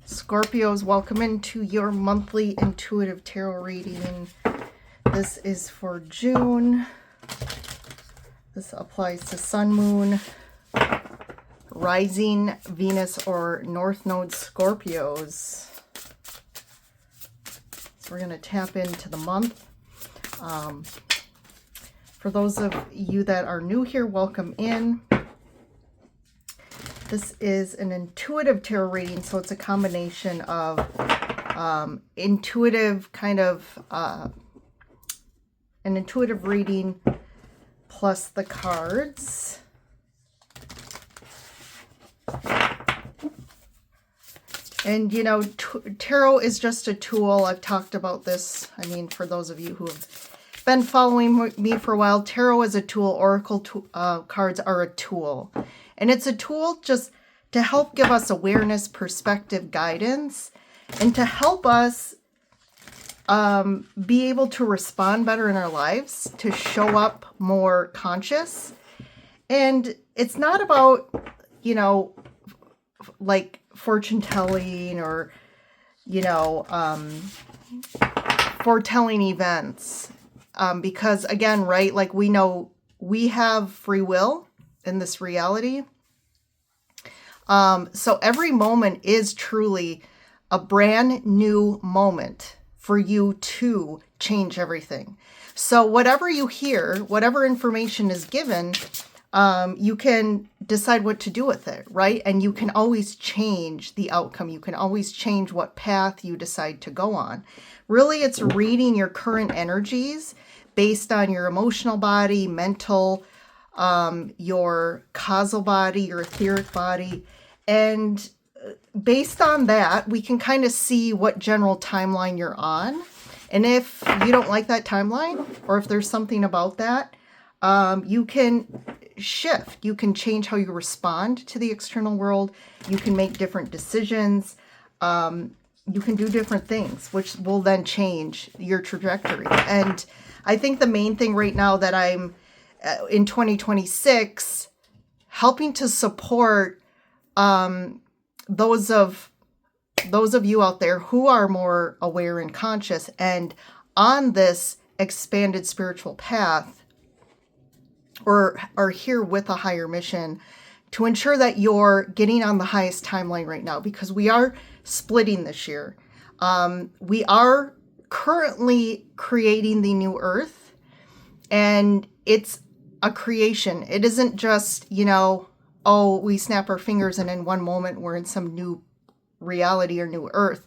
Scorpios, welcome into your monthly intuitive tarot reading. This is for June. This applies to Sun, Moon, Rising, Venus, or North Node Scorpios. So we're going to tap into the month. For those of you that are new here, welcome in. This is an intuitive tarot reading, so it's a combination of intuitive kind of an intuitive reading plus the cards. And you know, tarot is just a tool. I've talked about this. I mean, for those of you who have been following me for a while, tarot is a tool. Oracle cards are a tool. And it's a tool just to help give us awareness, perspective, guidance, and to help us be able to respond better in our lives, to show up more conscious. And it's not about, you know, like fortune telling or, you know, foretelling events. Because again, right, like we know we have free will in this reality. So every moment is truly a brand new moment for you to change everything. So whatever you hear, whatever information is given, you can decide what to do with it, right? And you can always change the outcome. You can always change what path you decide to go on. Really, it's reading your current energies based on your emotional body, mental, your causal body, your etheric body. And based on that, we can kind of see what general timeline you're on. And if you don't like that timeline, or if there's something about that, you can shift. You can change how you respond to the external world. You can make different decisions. You can do different things, which will then change your trajectory. And I think the main thing right now that I'm in 2026 helping to support those of you out there who are more aware and conscious and on this expanded spiritual path, or are here with a higher mission, to ensure that you're getting on the highest timeline right now, because we are splitting this year. We are currently creating the new earth, and it's a creation. It isn't just, you know, oh, we snap our fingers and in one moment we're in some new reality or new earth.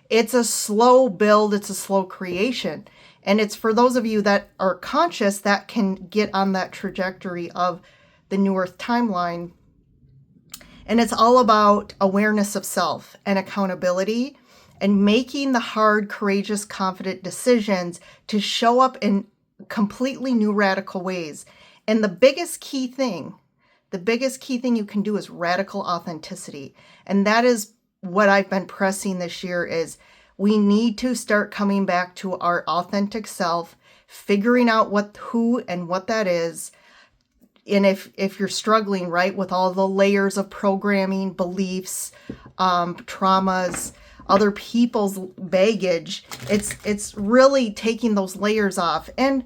It's a slow build. It's a slow creation. And it's for those of you that are conscious that can get on that trajectory of the new earth timeline. And it's all about awareness of self and accountability and making the hard, courageous, confident decisions to show up in completely new radical ways. And the biggest key thing you can do is radical authenticity. And that is what I've been pressing this year is we need to start coming back to our authentic self, figuring out who and what that is. And if you're struggling, right, with all the layers of programming, beliefs, traumas, other people's baggage, it's really taking those layers off. And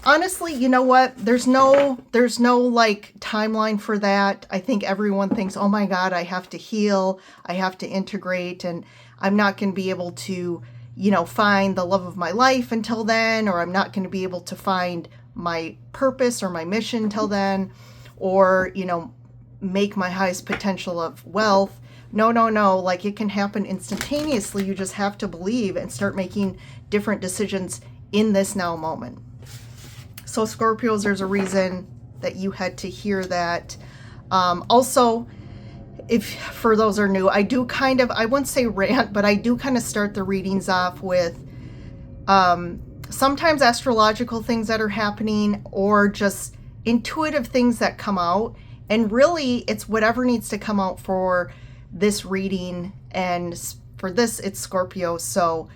honestly, you know what? There's no like timeline for that. I think everyone thinks, oh my God, I have to heal, I have to integrate, and I'm not going to be able to, you know, find the love of my life until then, or I'm not going to be able to find my purpose or my mission till then, or, you know, make my highest potential of wealth. No. Like it can happen instantaneously. You just have to believe and start making different decisions in this now moment. So Scorpios, there's a reason that you had to hear that. Also, if for those are new, I do kind of, I wouldn't say rant, but I do kind of start the readings off with sometimes astrological things that are happening or just intuitive things that come out. And really, it's whatever needs to come out for this reading. And for this, it's Scorpio. So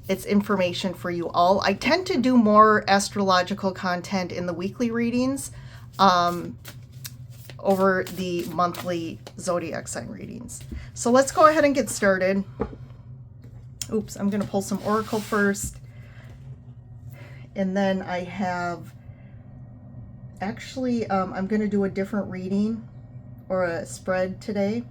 it's information for you all. I tend to do more astrological content in the weekly readings. over the monthly zodiac sign readings. So let's go ahead and get started. Oops, I'm going to pull some oracle first. And then I have, actually, I'm going to do a different reading or a spread today.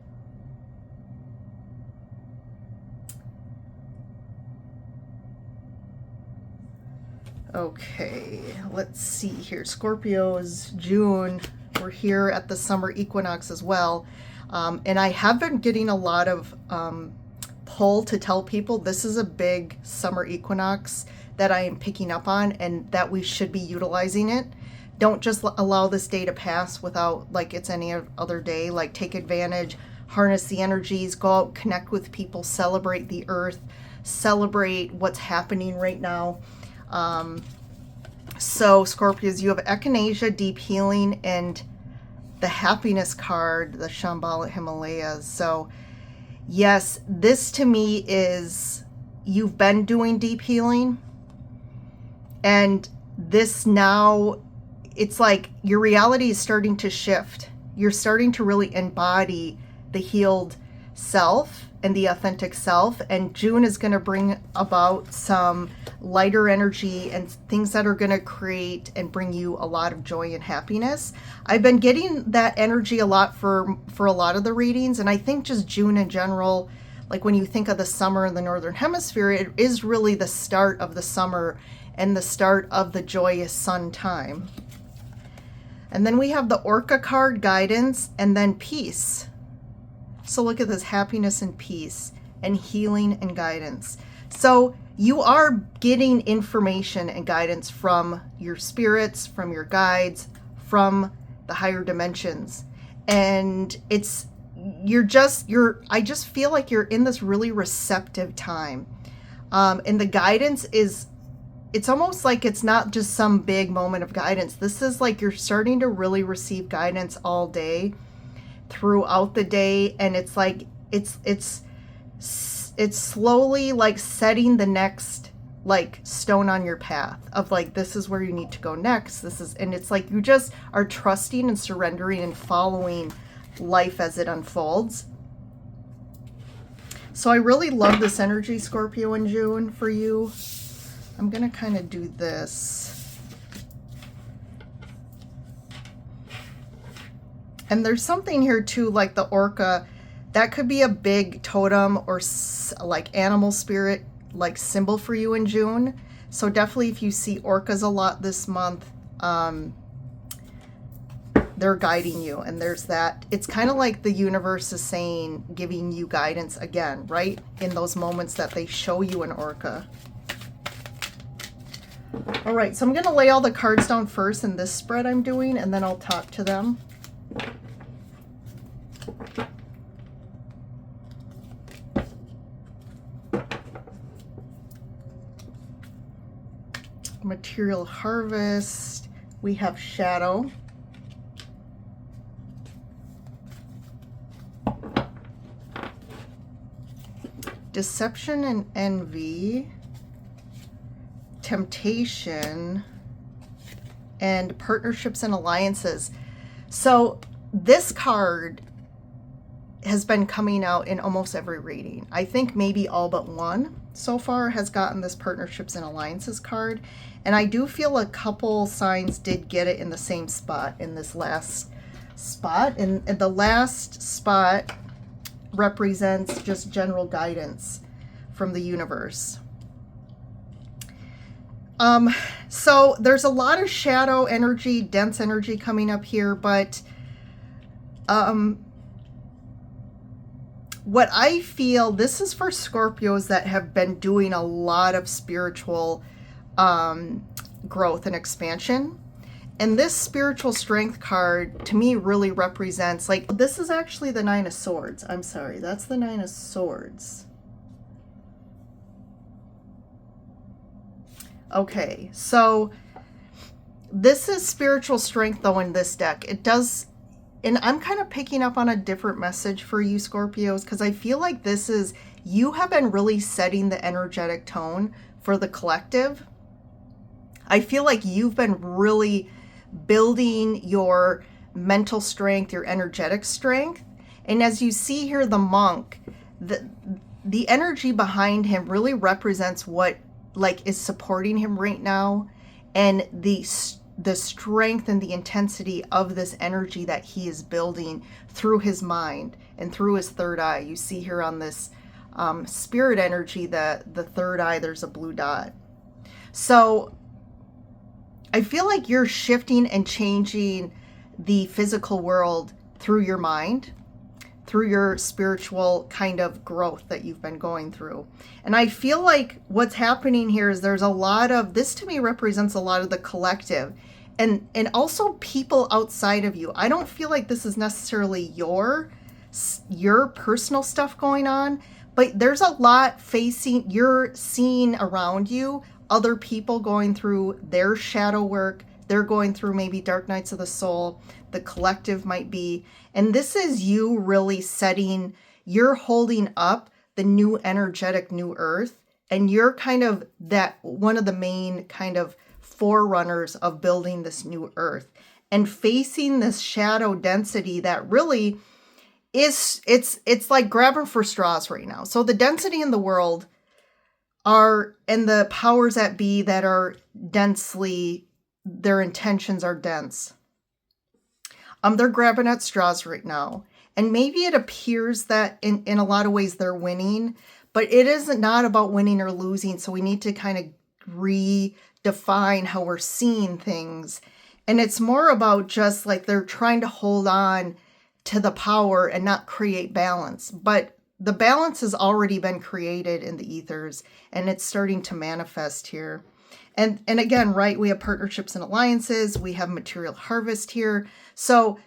Okay, let's see here. Scorpios, June. We're here at the summer equinox as well. And I have been getting a lot of pull to tell people this is a big summer equinox that I am picking up on and that we should be utilizing it. Don't just allow this day to pass without like it's any other day. Like take advantage, harness the energies, go out, connect with people, celebrate the earth, celebrate what's happening right now. So Scorpios, you have echinacea, deep healing, and the happiness card, the Shambhala Himalayas. So yes, this to me is, you've been doing deep healing, and this now, it's like your reality is starting to shift. You're starting to really embody the healed self and the authentic self, and June is going to bring about some lighter energy and things that are going to create and bring you a lot of joy and happiness. I've been getting that energy a lot for a lot of the readings, and I think just June in general, like when you think of the summer in the Northern Hemisphere, it is really the start of the summer and the start of the joyous sun time. And then we have the Orca card, guidance, and then peace. So look at this, happiness and peace and healing and guidance. So you are getting information and guidance from your spirits, from your guides, from the higher dimensions. And I just feel like you're in this really receptive time. And the guidance is, it's almost like it's not just some big moment of guidance. This is like you're starting to really receive guidance all day, throughout the day, and it's like it's slowly like setting the next like stone on your path of like, this is where you need to go next. And it's like you just are trusting and surrendering and following life as it unfolds. So I really love this energy, Scorpio, in June for you. I'm gonna kind of do this. And there's something here too, like the orca, that could be a big totem or like animal spirit, like symbol for you in June. So definitely if you see orcas a lot this month, they're guiding you. And there's that, it's kind of like the universe is saying, giving you guidance again, right? In those moments that they show you an orca. All right, so I'm going to lay all the cards down first in this spread I'm doing, and then I'll talk to them. Material harvest, we have shadow, deception and envy, temptation, and partnerships and alliances. So this card has been coming out in almost every reading. I think maybe all but one so far has gotten this partnerships and alliances card. And I do feel a couple signs did get it in the same spot, in this last spot. And the last spot represents just general guidance from the universe. So there's a lot of shadow energy, dense energy coming up here, but what I feel, this is for Scorpios that have been doing a lot of spiritual growth and expansion. And this spiritual strength card to me really represents, like, this is actually the Nine of Swords. I'm sorry, that's the Nine of Swords. Okay, so this is spiritual strength though in this deck. It does, and I'm kind of picking up on a different message for you Scorpios, because I feel like this is, you have been really setting the energetic tone for the collective. I feel like you've been really building your mental strength, your energetic strength. And as you see here, the monk, the energy behind him really represents what like is supporting him right now, and the strength and the intensity of this energy that he is building through his mind and through his third eye. You see here on this spirit energy that the third eye, there's a blue dot. So I feel like you're shifting and changing the physical world through your mind, through your spiritual kind of growth that you've been going through. And I feel like what's happening here is there's a lot of, this to me represents a lot of the collective and also people outside of you. I don't feel like this is necessarily your personal stuff going on, but there's a lot you're seeing around you, other people going through their shadow work. They're going through maybe dark nights of the soul. The collective might be. And this is you really you're holding up the new energetic new earth. And you're kind of one of the main kind of forerunners of building this new earth and facing this shadow density that really it's like grabbing for straws right now. So the density in the world and the powers that be that are their intentions are dense. They're grabbing at straws right now. And maybe it appears that in a lot of ways they're winning, but it is not about winning or losing. So we need to kind of redefine how we're seeing things. And it's more about just like they're trying to hold on to the power and not create balance. But the balance has already been created in the ethers, and it's starting to manifest here. And again, right, we have partnerships and alliances. We have material harvest here. So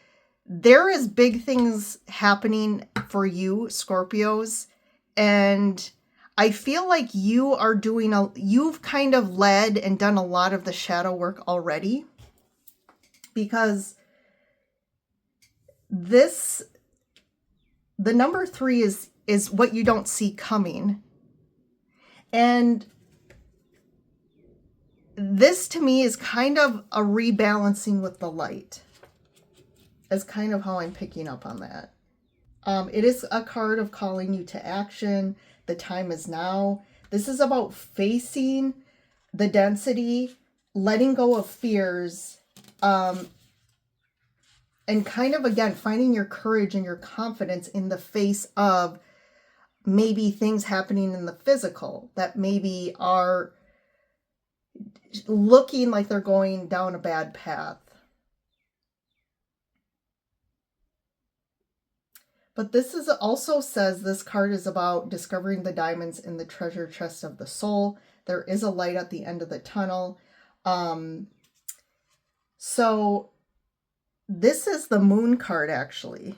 there is big things happening for you, Scorpios. And I feel like you are you've kind of led and done a lot of the shadow work already. Because the number 3 is what you don't see coming. And this to me is kind of a rebalancing with the light. That's kind of how I'm picking up on that. It is a card of calling you to action. The time is now. This is about facing the density, letting go of fears, and kind of, again, finding your courage and your confidence in the face of maybe things happening in the physical that maybe are looking like they're going down a bad path. But this also says this card is about discovering the diamonds in the treasure chest of the soul. There is a light at the end of the tunnel. So this is the moon card, actually,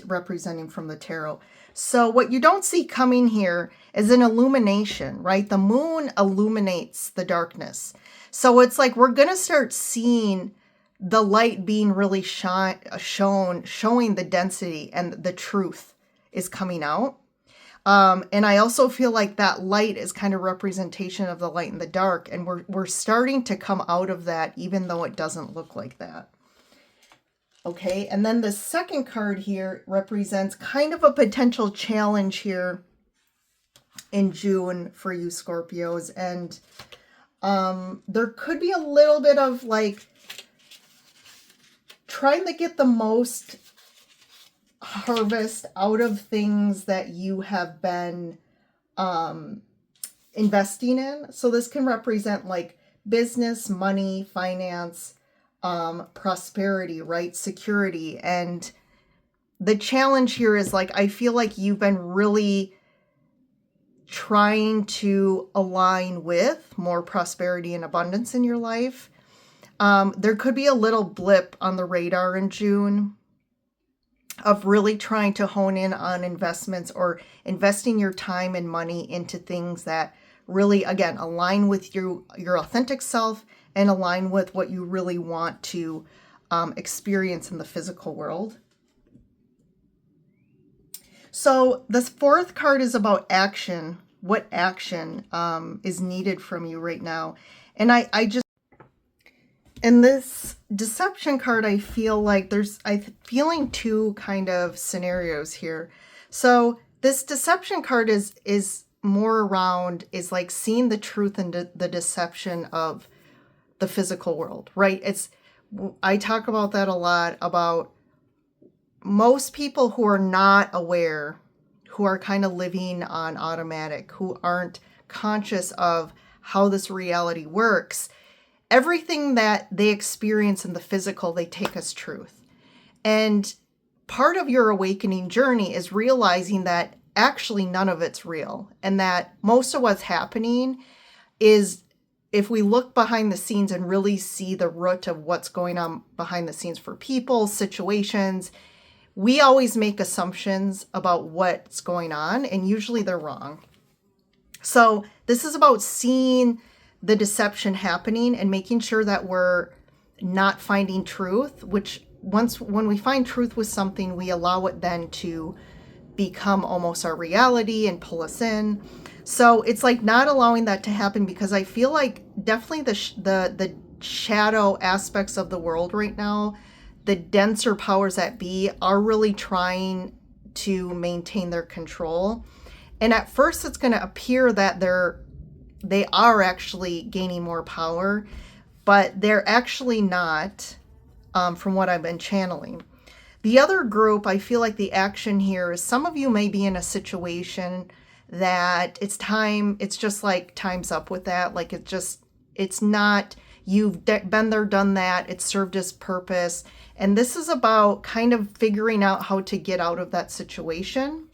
representing from the tarot. So what you don't see coming here is an illumination, right? The moon illuminates the darkness. So it's like we're going to start seeing the light being really showing the density, and the truth is coming out. And I also feel like that light is kind of representation of the light and the dark. And we're starting to come out of that, even though it doesn't look like that. Okay, and then the second card here represents kind of a potential challenge here in June for you Scorpios. And there could be a little bit of like trying to get the most harvest out of things that you have been investing in. So this can represent like business, money, finance, prosperity, right? Security. And the challenge here is like, I feel like you've been really trying to align with more prosperity and abundance in your life. There could be a little blip on the radar in June of really trying to hone in on investments or investing your time and money into things that really, again, align with your authentic self and align with what you really want to experience in the physical world. So this fourth card is about action. What action is needed from you right now? And I just, In this deception card, I feel like I'm feeling two kind of scenarios here. So this deception card is more around, is like seeing the truth and the deception of the physical world, right? I talk about that a lot, about most people who are not aware, who are kind of living on automatic, who aren't conscious of how this reality works. Everything that they experience in the physical, they take as truth. And part of your awakening journey is realizing that actually none of it's real, and that most of what's happening is, if we look behind the scenes and really see the root of what's going on behind the scenes for people, situations, we always make assumptions about what's going on, and usually they're wrong. So this is about seeing the deception happening and making sure that we're not finding truth, which when we find truth with something, we allow it then to become almost our reality and pull us in. So it's like not allowing that to happen, because I feel like definitely the shadow aspects of the world right now, the denser powers that be, are really trying to maintain their control. And at first it's going to appear that they are actually gaining more power, but they're actually not, from what I've been channeling. The other group, I feel like the action here is some of you may be in a situation that it's just like time's up with that. Like it's not, you've been there, done that, it's served its purpose. And this is about kind of figuring out how to get out of that situation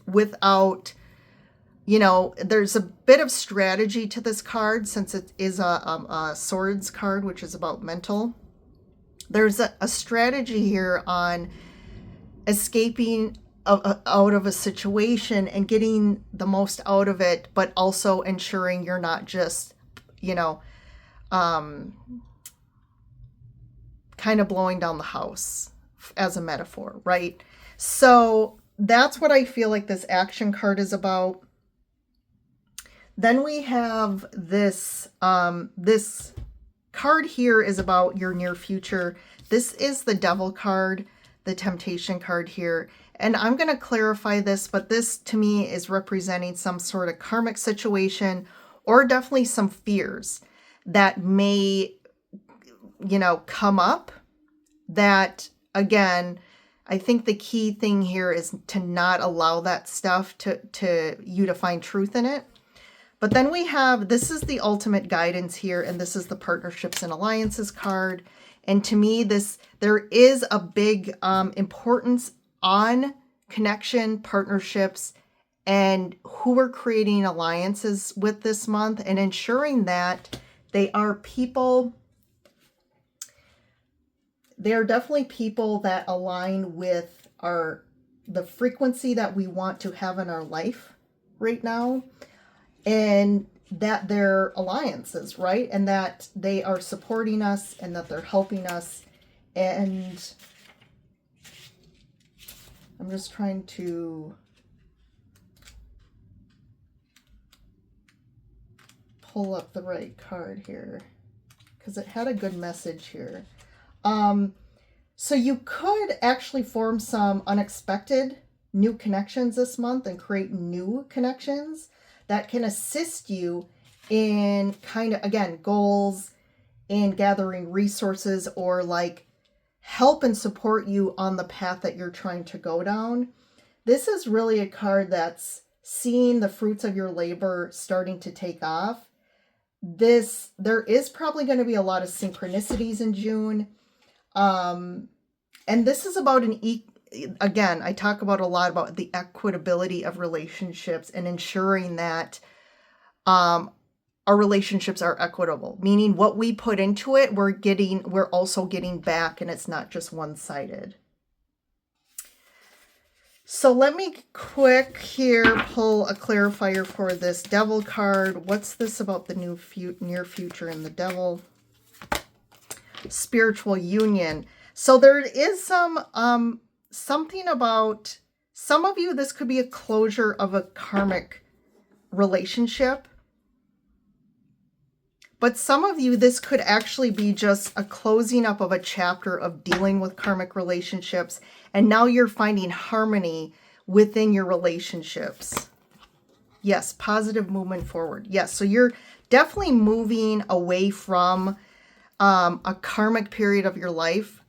without, there's a bit of strategy to this card, since it is a swords card, which is about mental. There's a strategy here on escaping out of a situation and getting the most out of it, but also ensuring you're not just, kind of blowing down the house, as a metaphor, right? So that's what I feel like this action card is about. Then we have this card here is about your near future. This is the Devil card, the Temptation card here. And I'm going to clarify this, but this to me is representing some sort of karmic situation, or definitely some fears that may, come up. That, again, I think the key thing here is to not allow that stuff to you to find truth in it. But then we have, this is the ultimate guidance here, and this is the Partnerships and Alliances card. And to me, there is a big importance on connection, partnerships, and who we're creating alliances with this month, and ensuring that they are definitely people that align with the frequency that we want to have in our life right now. And that they're alliances, right? And that they are supporting us, and that they're helping us. And I'm just trying to pull up the right card here, because it had a good message here. So you could actually form some unexpected new connections this month, and create new connections that can assist you in kind of, again, goals, and gathering resources, or like help and support you on the path that you're trying to go down. This is really a card that's seeing the fruits of your labor starting to take off. There is probably going to be a lot of synchronicities in June. And this is about again, I talk about a lot about the equitability of relationships, and ensuring that our relationships are equitable, meaning what we put into it, we're also getting back, and it's not just one-sided. So let me quick here pull a clarifier for this Devil card. What's this about the near future in the Devil? Spiritual union. So there is some something about some of you, this could be a closure of a karmic relationship. But some of you, this could actually be just a closing up of a chapter of dealing with karmic relationships. And now you're finding harmony within your relationships. Yes, positive movement forward. Yes, so you're definitely moving away from a karmic period of your life.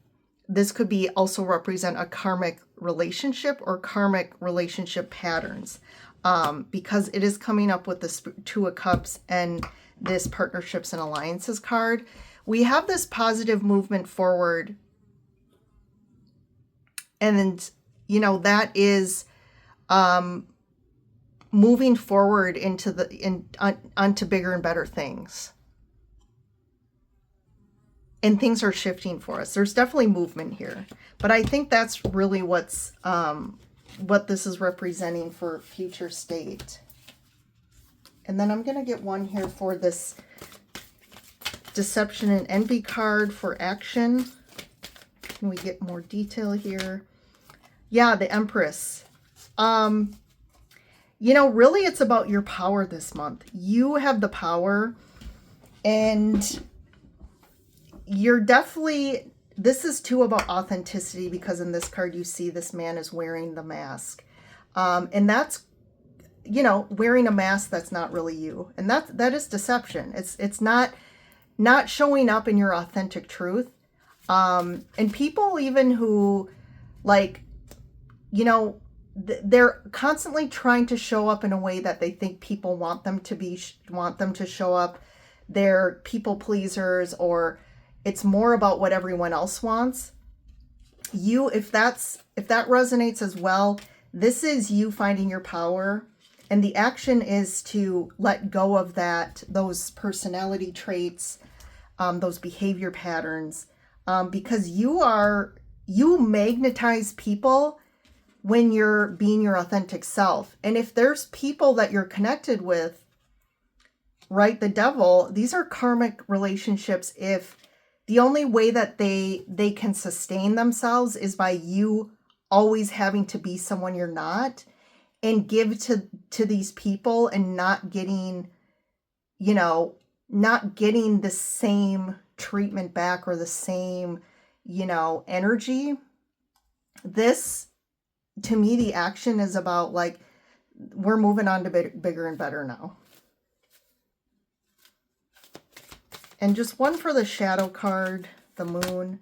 This could be also represent a karmic relationship or karmic relationship patterns, because it is coming up with this Two of Cups and this Partnerships and Alliances card. We have this positive movement forward, and you know, that is moving forward into onto bigger and better things. And things are shifting for us. There's definitely movement here. But I think that's really what this is representing for future state. And then I'm going to get one here for this Deception and Envy card for action. Can we get more detail here? Yeah, the Empress. You know, really it's about your power this month. You have the power, and you're definitely, this is too about authenticity, because in this card you see this man is wearing the mask. And that's, you know, wearing a mask that's not really you. And that is deception. It's not showing up in your authentic truth. And people even who, like, you know, they're constantly trying to show up in a way that they think people want them to show up. They're people pleasers, or it's more about what everyone else wants. You, if that resonates as well, this is you finding your power, and the action is to let go of those personality traits, those behavior patterns, because you magnetize people when you're being your authentic self. And if there's people that you're connected with, right, the Devil, these are karmic relationships. If the only way that they can sustain themselves is by you always having to be someone you're not, and give to these people and not getting, you know, not getting the same treatment back or the same, you know, energy. This, to me, the action is about, like, we're moving on to bigger and better now. And just one for the shadow card, the Moon,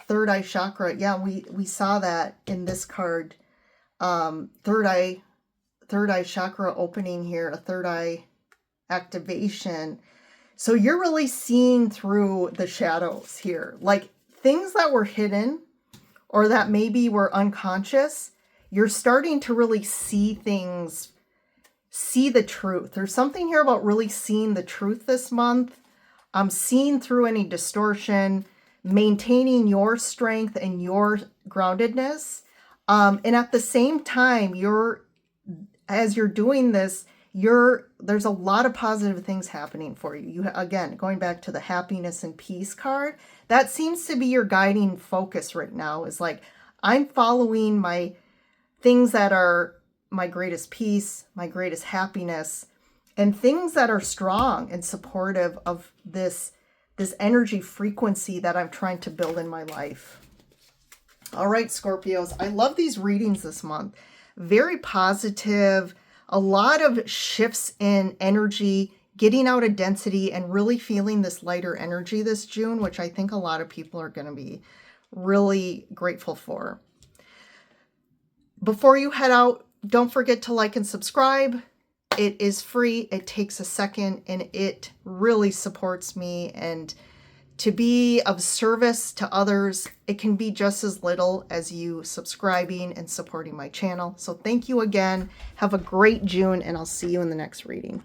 third eye chakra. Yeah, we saw that in this card. Third eye chakra opening here, a third eye activation. So you're really seeing through the shadows here, like things that were hidden or that maybe were unconscious. You're starting to really see things, see the truth. There's something here about really seeing the truth this month. Seeing through any distortion, maintaining your strength and your groundedness. And at the same time, as you're doing this, there's a lot of positive things happening for you. Again, going back to the happiness and peace card, that seems to be your guiding focus right now, is like, I'm following my things that are my greatest peace, my greatest happiness, and things that are strong and supportive of this energy frequency that I'm trying to build in my life. All right, Scorpios, I love these readings this month. Very positive, a lot of shifts in energy, getting out of density and really feeling this lighter energy this June, which I think a lot of people are going to be really grateful for. Before you head out, don't forget to like and subscribe. It is free. It takes a second, and it really supports me. And to be of service to others, it can be just as little as you subscribing and supporting my channel. So thank you again. Have a great June, and I'll see you in the next reading.